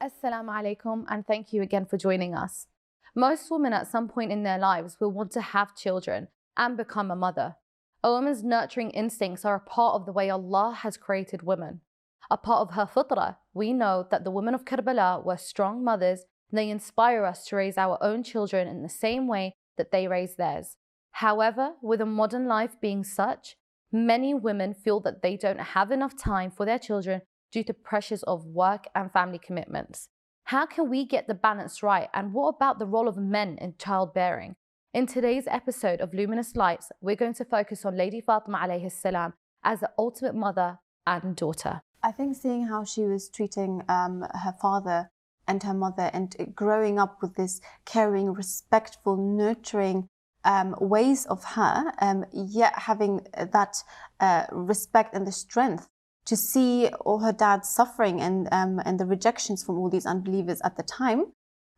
Assalamu alaikum, and thank you again for joining us. Most women at some point in their lives will want to have children and become a mother. A woman's nurturing instincts are a part of the way Allah has created women. A part of her fitrah, we know that the women of Karbala were strong mothers and they inspire us to raise our own children in the same way that they raised theirs. However, with a modern life being such, many women feel that they don't have enough time for their children due to pressures of work and family commitments. How can we get the balance right, and what about the role of men in childbearing? In today's episode of Luminous Lights, we're going to focus on Lady Fatima alayhi salam as the ultimate mother and daughter. I think seeing how she was treating her father and her mother and growing up with this caring, respectful, nurturing ways of her, yet having that respect and the strength to see all her dad's suffering and the rejections from all these unbelievers at the time,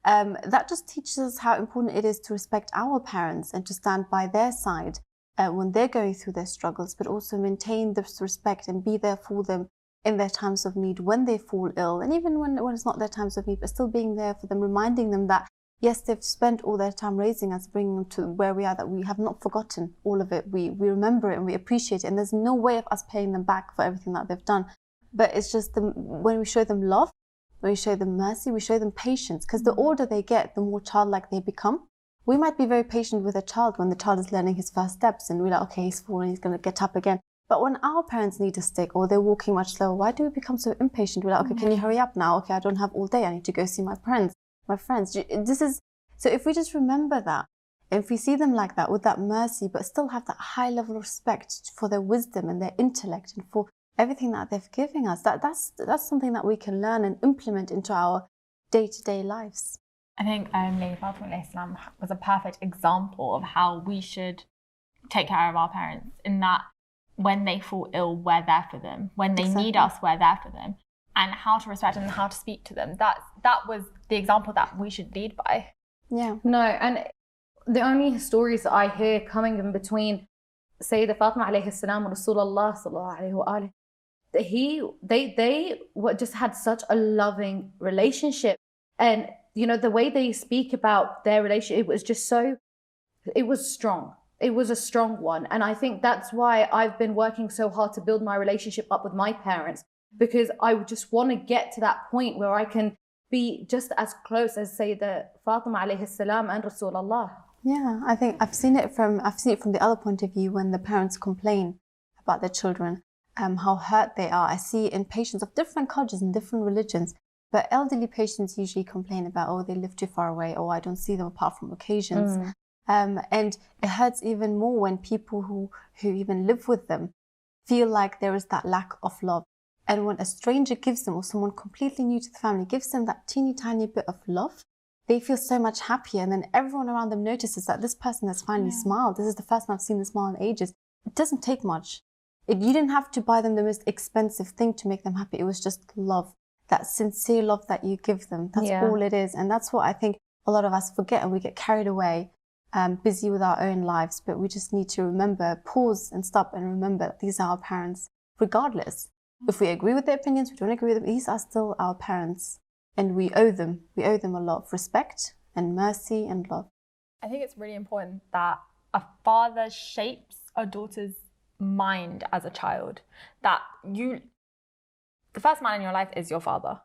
that just teaches us how important it is to respect our parents and to stand by their side when they're going through their struggles, but also maintain this respect and be there for them in their times of need when they fall ill, and even when it's not their times of need, but still being there for them, reminding them that yes, they've spent all their time raising us, bringing them to where we are, that we have not forgotten all of it. We remember it and we appreciate it. And there's no way of us paying them back for everything that they've done. But it's just when we show them love, when we show them mercy, we show them patience. Because the older they get, the more childlike they become. We might be very patient with a child when the child is learning his first steps and we're like, okay, he's falling, he's going to get up again. But when our parents need a stick or they're walking much slower, why do we become so impatient? We're like, okay, can you hurry up now? Okay, I don't have all day. I need to go see my friends. So if we just remember that, and if we see them like that with that mercy, but still have that high level of respect for their wisdom and their intellect and for everything that they've given us, that's something that we can learn and implement into our day-to-day lives. I think Lady Fatima alayhi salam was a perfect example of how we should take care of our parents, in that when they fall ill, we're there for them. When they need us, we're there for them. And how to respect them and how to speak to them. That was the example that we should lead by. Yeah. No, and the only stories that I hear coming in between Sayyidah Fatima alayhi salam and Rasulullah sallallahu alayhi wa alihi, they just had such a loving relationship. And, you know, the way they speak about their relationship, it was strong. It was a strong one. And I think that's why I've been working so hard to build my relationship up with my parents, because I just want to get to that point where I can be just as close as Sayyidah Fatima alayhi salam and Rasulullah. Yeah, I think I've seen it from the other point of view when the parents complain about their children, how hurt they are. I see in patients of different cultures and different religions, but elderly patients usually complain about, oh, they live too far away, or I don't see them apart from occasions. And it hurts even more when people who even live with them feel like there is that lack of love. And when a stranger gives them, or someone completely new to the family gives them that teeny tiny bit of love, they feel so much happier. And then everyone around them notices that this person has finally smiled. This is the first time I've seen them smile in ages. It doesn't take much. You didn't have to buy them the most expensive thing to make them happy. It was just love, that sincere love that you give them. That's all it is. And that's what I think a lot of us forget, and we get carried away, busy with our own lives. But we just need to remember, pause and stop and remember that these are our parents, regardless. If we agree with their opinions, we don't agree with them, these are still our parents. And we owe them a lot of respect and mercy and love. I think it's really important that a father shapes a daughter's mind as a child. That the first man in your life is your father.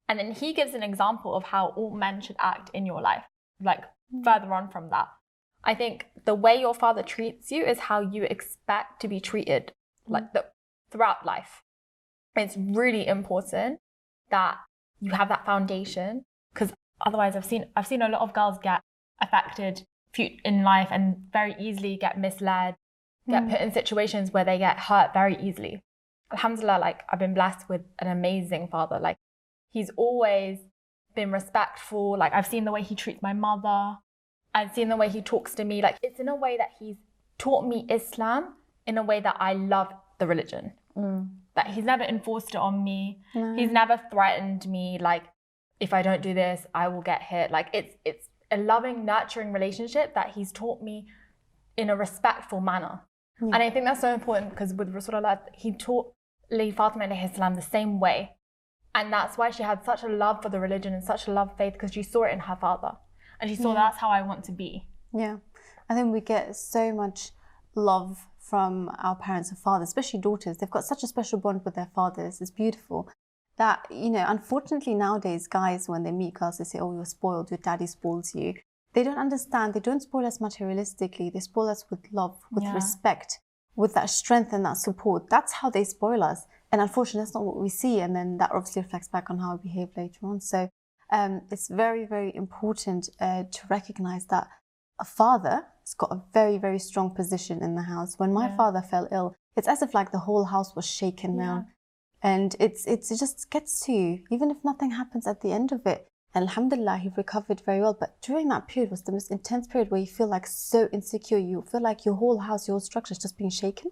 And then he gives an example of how all men should act in your life. Like further on from that, I think the way your father treats you is how you expect to be treated throughout life. It's really important that you have that foundation, because otherwise I've seen a lot of girls get affected in life and very easily get misled, get put in situations where they get hurt very easily. Alhamdulillah, I've been blessed with an amazing father. He's always been respectful. I've seen the way he treats my mother. I've seen the way he talks to me. It's in a way that he's taught me Islam in a way that I love the religion. That he's never enforced it on me. He's never threatened me, if I don't do this, I will get hit. It's a loving, nurturing relationship that he's taught me in a respectful manner. And I think that's so important, because with Rasulullah, he taught Lady Fatima alayhi salam the same way. And that's why she had such a love for the religion and such a love for faith, because she saw it in her father. And she saw that's how I want to be. Yeah. I think we get so much love from our parents and fathers, especially daughters. They've got such a special bond with their fathers. It's beautiful. That, unfortunately nowadays, guys, when they meet girls, they say, oh, you're spoiled, your daddy spoils you. They don't understand. They don't spoil us materialistically. They spoil us with love, with respect, with that strength and that support. That's how they spoil us. And unfortunately, that's not what we see. And then that obviously reflects back on how we behave later on. So it's very, very important to recognize that a father has got a very, very strong position in the house. When my father fell ill, it's as if like the whole house was shaken down. And it just gets to you, even if nothing happens at the end of it. And alhamdulillah, he recovered very well. But during that period was the most intense period where you feel like so insecure. You feel like your whole house, your whole structure is just being shaken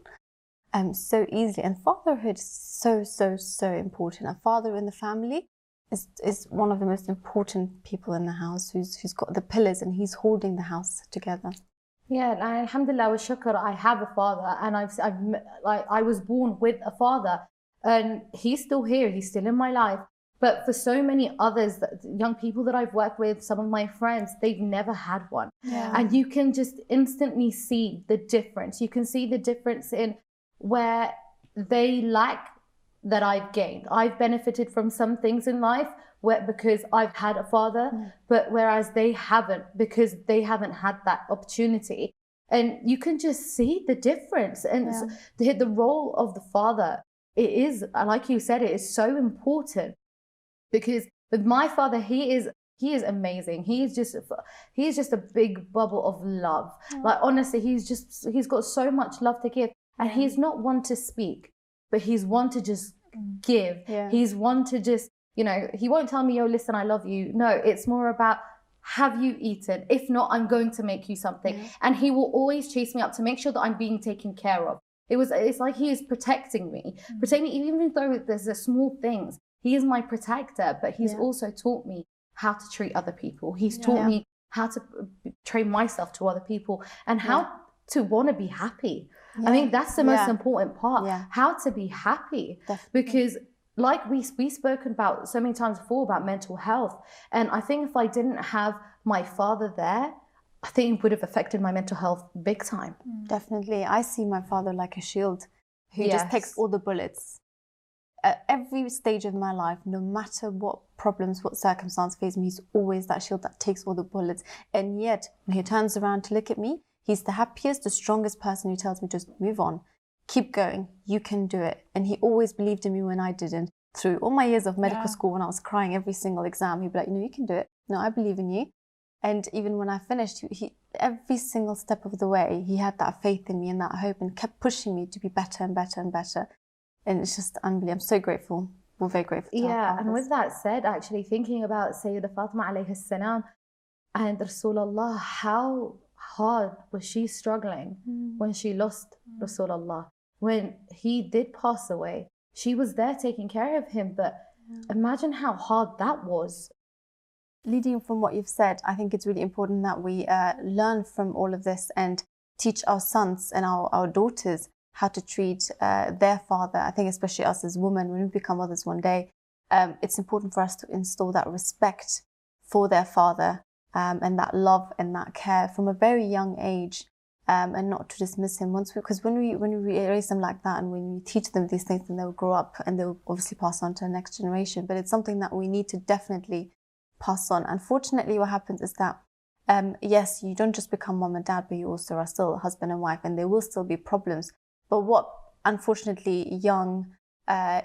so easily. And fatherhood is so, so, so important. A father in the family is one of the most important people in the house, who's got the pillars and he's holding the house together. Yeah, and alhamdulillah wa shukr, I have a father, and I was born with a father, and he's still here, he's still in my life. But for so many others, young people that I've worked with, some of my friends, they've never had one. And you can just instantly see the difference. You can see the difference in where they lack that I've gained. I've benefited from some things in life because I've had a father, but whereas they haven't, because they haven't had that opportunity. And you can just see the difference. And the role of the father, it is, like you said, it is so important. Because with my father, he is amazing. He's just a big bubble of love. Like honestly, he's got so much love to give. And he's not one to speak, but he's one to just give. He's one to just, he won't tell me, oh, listen, I love you. No, it's more about, have you eaten? If not, I'm going to make you something. And he will always chase me up to make sure that I'm being taken care of. It's like he is protecting me, even though there's the small things. He is my protector, but he's also taught me how to treat other people. He's taught me how to train myself to other people and how to want to be happy. I think that's the most important part, how to be happy. Definitely. Because like we've spoken about so many times before about mental health. And I think if I didn't have my father there, I think it would have affected my mental health big time. Definitely. I see my father like a shield who just takes all the bullets. At every stage of my life, no matter what problems, what circumstance face me, he's always that shield that takes all the bullets. And yet, when he turns around to look at me, he's the happiest, the strongest person who tells me, just move on, keep going, you can do it. And he always believed in me when I didn't. Through all my years of medical school, when I was crying every single exam, he'd be like, you can do it. No, I believe in you. And even when I finished, he every single step of the way, he had that faith in me and that hope and kept pushing me to be better and better and better. And it's just unbelievable. I'm so grateful. We're very grateful to our fathers. And with that said, actually thinking about Sayyida Fatima alayhi salam and Rasulullah, how hard was she struggling when she lost Rasulullah? When he did pass away, she was there taking care of him. But imagine how hard that was. Leading from what you've said, I think it's really important that we learn from all of this and teach our sons and our daughters how to treat their father. I think especially us as women, when we become mothers one day, it's important for us to instill that respect for their father and that love and that care from a very young age, and not to dismiss him. Because when we raise them like that and when we teach them these things, then they'll grow up and they'll obviously pass on to the next generation. But it's something that we need to definitely pass on. Unfortunately, what happens is that yes, you don't just become mom and dad, but you also are still husband and wife, and there will still be problems. But what, unfortunately, young,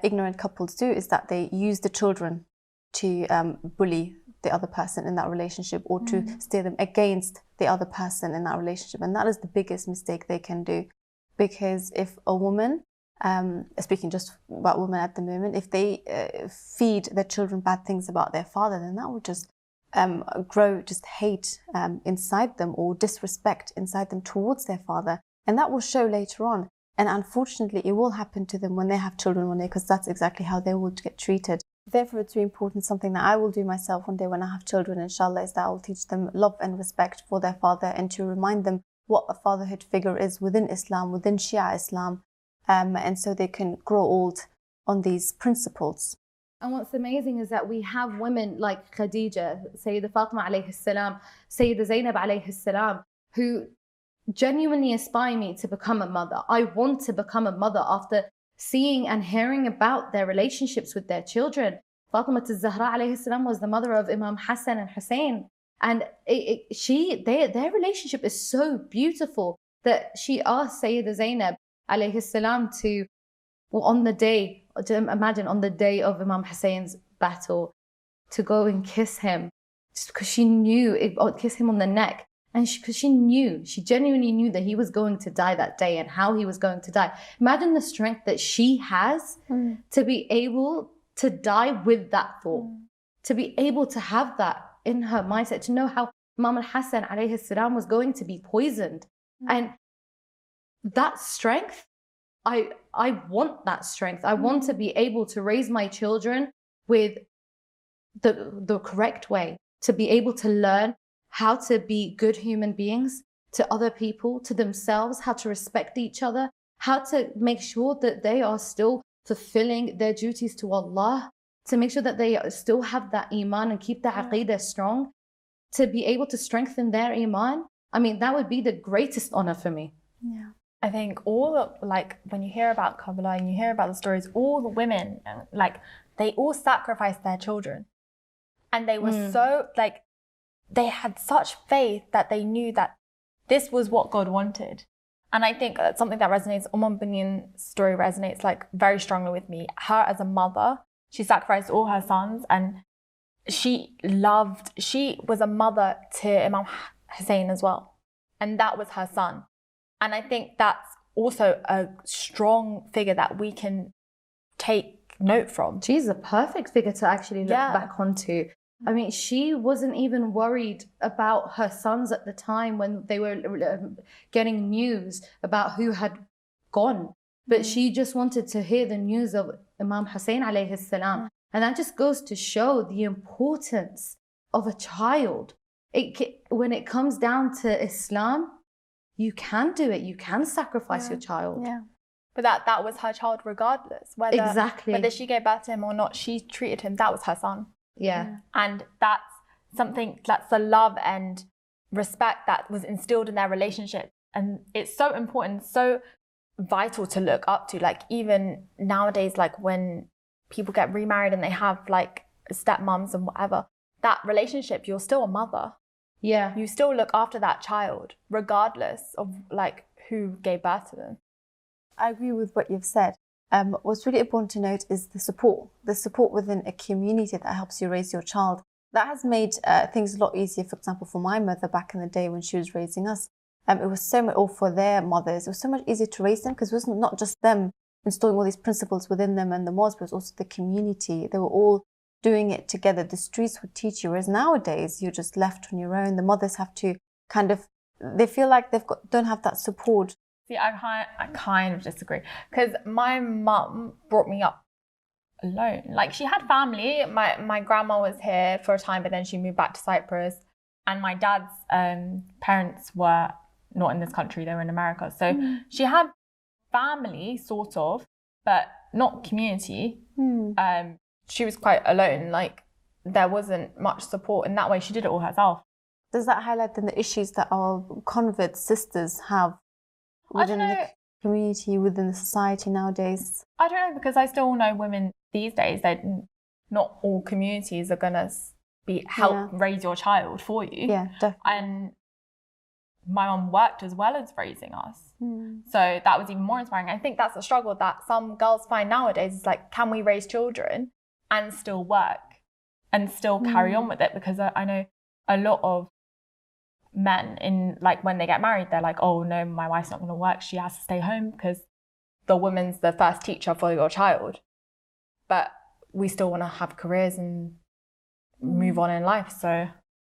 ignorant couples do is that they use the children to bully the other person in that relationship or to steer them against the other person in that relationship. And that is the biggest mistake they can do. Because if a woman, speaking just about women at the moment, if they feed their children bad things about their father, then that will just grow just hate inside them or disrespect inside them towards their father. And that will show later on. And unfortunately, it will happen to them when they have children one day, because that's exactly how they will get treated. Therefore, it's really important, something that I will do myself one day when I have children, inshallah, is that I will teach them love and respect for their father and to remind them what a fatherhood figure is within Islam, within Shia Islam, and so they can grow old on these principles. And what's amazing is that we have women like Khadija, Sayyidah Fatima alayhi salam, Sayyidah Zainab alayhi salam, who genuinely inspire me to become a mother. I want to become a mother after seeing and hearing about their relationships with their children. Fatima al-Zahra alayhi salam was the mother of Imam Hassan and Hussein. And their relationship is so beautiful that she asked Sayyidah Zainab alayhi salam to, on the day of Imam Hussein's battle, to go and kiss him, just because she knew, kiss him on the neck. And because she genuinely knew that he was going to die that day and how he was going to die. Imagine the strength that she has to be able to die with that thought, to be able to have that in her mindset, to know how Imam al-Hassan alayhi salam was going to be poisoned. And that strength, I want that strength. I want to be able to raise my children with the correct way, to be able to learn how to be good human beings to other people, to themselves, how to respect each other, how to make sure that they are still fulfilling their duties to Allah, to make sure that they still have that iman and keep their aqeedah strong, to be able to strengthen their iman. I mean, that would be the greatest honor for me. Yeah. I think when you hear about Karbala and you hear about the stories, all the women, they all sacrificed their children. And they were so, they had such faith that they knew that this was what God wanted. And I think that's something that resonates. Binyan's story resonates very strongly with me. Her as a mother, she sacrificed all her sons, and she was a mother to Imam Hussein as well. And that was her son. And I think that's also a strong figure that we can take note from. She's a perfect figure to actually look back onto. I mean, she wasn't even worried about her sons at the time when they were getting news about who had gone. But she just wanted to hear the news of Imam Hussein alayhi salam. And that just goes to show the importance of a child. When it comes down to Islam, you can do it. You can sacrifice your child. Yeah. But that was her child regardless. Whether she gave birth to him or not, she treated him, that was her son. Yeah. And that's the love and respect that was instilled in their relationship. And it's so important, so vital to look up to. Even nowadays, when people get remarried and they have stepmoms and whatever, that relationship, you're still a mother. Yeah. You still look after that child, regardless of who gave birth to them. I agree with what you've said. What's really important to note is the support within a community that helps you raise your child. That has made things a lot easier. For example, for my mother back in the day when she was raising us, it was so much, or for their mothers, it was so much easier to raise them because it was not just them installing all these principles within them and the mosque, but it was also the community. They were all doing it together. The streets would teach you, whereas nowadays you're just left on your own. The mothers have to they feel like don't have that support. See, I kind of disagree because my mum brought me up alone. She had family. My grandma was here for a time, but then she moved back to Cyprus. And my dad's parents were not in this country; they were in America. So she had family, sort of, but not community. She was quite alone. There wasn't much support in that way. She did it all herself. Does that highlight then the issues that our convert sisters have within the community, within the society nowadays? I don't know, because I still know women these days that not all communities are going to raise your child for you. Yeah, definitely. And my mum worked as well as raising us. So that was even more inspiring. I think that's a struggle that some girls find nowadays is can we raise children and still work and still carry on with it? Because I know a lot of men in when they get married, they're oh no, my wife's not going to work, she has to stay home because the woman's the first teacher for your child. But we still want to have careers and move on in life. So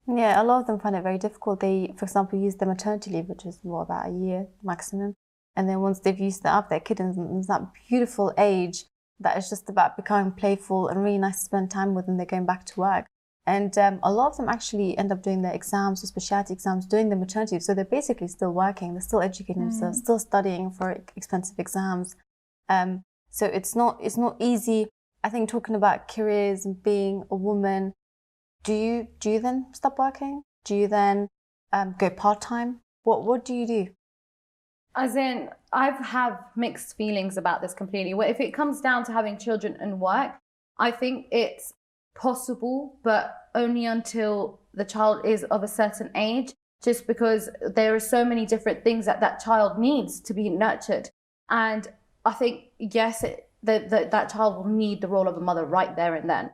yeah, a lot of them find it very difficult. They, for example, use the maternity leave, which is about a year maximum, and then once they've used that up, their kid is in that beautiful age that is just about becoming playful and really nice to spend time with, and they're going back to work. And a lot of them actually end up doing their exams, or specialty exams, doing the maternity leave. So they're basically still working, they're still educating themselves, still studying for expensive exams. So it's not easy I think talking about careers and being a woman, do you then stop working? Do you then go part-time? What do you do? As in, I have mixed feelings about this completely. If it comes down to having children and work, I think it's possible, but only until the child is of a certain age, just because there are so many different things that child needs to be nurtured. And I think, yes, that child will need the role of a mother right there and then.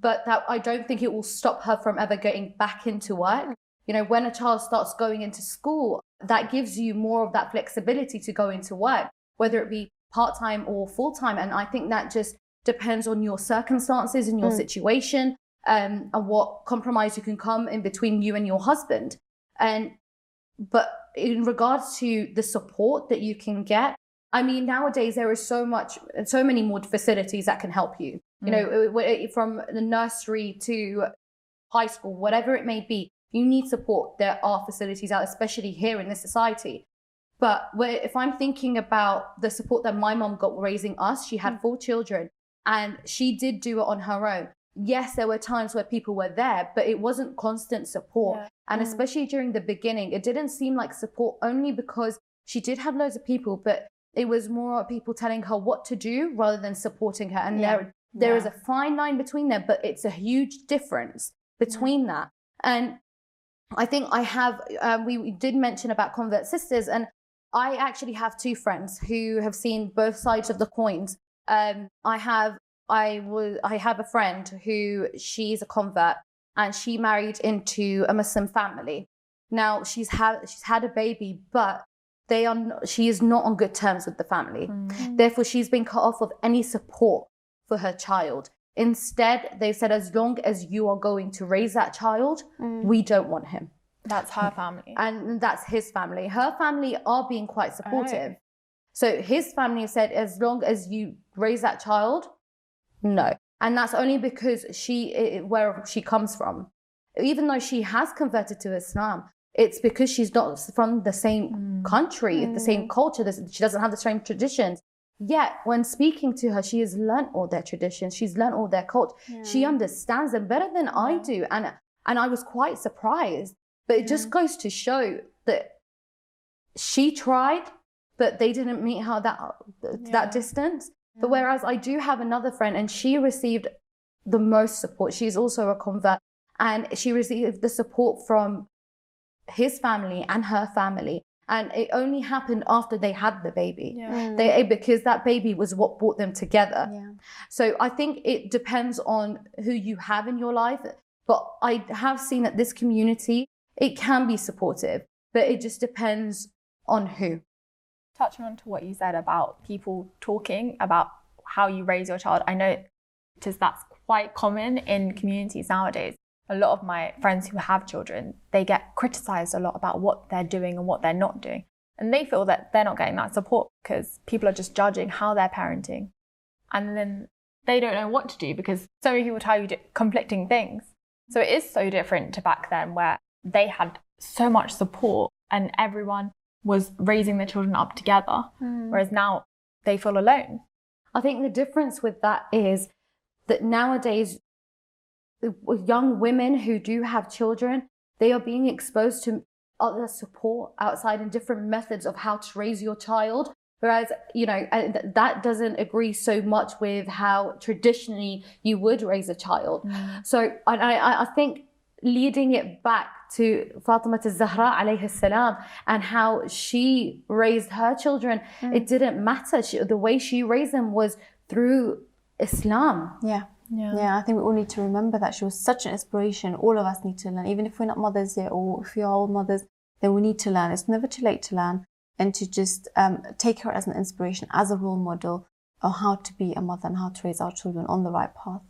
But that I don't think it will stop her from ever getting back into work. You know, when a child starts going into school, that gives you more of that flexibility to go into work, whether it be part-time or full-time. And I think that just depends on your circumstances and your situation, and what compromise you can come in between you and your husband. But in regards to the support that you can get, I mean, nowadays there is so many more facilities that can help you. You know, from the nursery to high school, whatever it may be, you need support. There are facilities out, especially here in this society. But if I'm thinking about the support that my mom got raising us, she had 4 children and she did do it on her own. Yes, there were times where people were there, but it wasn't constant support. Yeah. And especially during the beginning, it didn't seem like support, only because she did have loads of people, but it was more people telling her what to do rather than supporting her. And there is a fine line between them, but it's a huge difference between that. And I think I have, we did mention about convert sisters, and I actually have 2 friends who have seen both sides of the coins. I have a friend who, she's a convert and she married into a Muslim family. Now she's had a baby, but she is not on good terms with the family. Therefore, she's been cut off of any support for her child. Instead, they said, as long as you are going to raise that child, we don't want him. That's her family. And that's his family. Her family are being quite supportive. So his family said, as long as you raise that child, no. And that's only because where she comes from. Even though she has converted to Islam, it's because she's not from the same country, the same culture. She doesn't have the same traditions. Yet, when speaking to her, she has learnt all their traditions. She's learnt all their culture. Yeah. She understands them better than I do. And I was quite surprised. But it just goes to show that she tried, but they didn't meet her that distance. Yeah. But whereas I do have another friend, and she received the most support. She's also a convert. And she received the support from his family and her family. And it only happened after they had the baby. Yeah. Because that baby was what brought them together. Yeah. So I think it depends on who you have in your life. But I have seen that this community, it can be supportive, but it just depends on who. Touching on to what you said about people talking about how you raise your child, I know that's quite common in communities nowadays. A lot of my friends who have children, they get criticized a lot about what they're doing and what they're not doing. And they feel that they're not getting that support because people are just judging how they're parenting. And then they don't know what to do because so many people tell you conflicting things. So it is so different to back then, where they had so much support and everyone was raising their children up together. Whereas now they feel alone. I think the difference with that is that nowadays, young women who do have children, they are being exposed to other support outside and different methods of how to raise your child. Whereas, that doesn't agree so much with how traditionally you would raise a child. So I think leading it back to Fatima al-Zahra alayhi salam and how she raised her children, it didn't matter. The way she raised them was through Islam. Yeah, I think we all need to remember that she was such an inspiration. All of us need to learn, even if we're not mothers yet, or if we are all mothers, then we need to learn. It's never too late to learn, and to just take her as an inspiration, as a role model of how to be a mother and how to raise our children on the right path.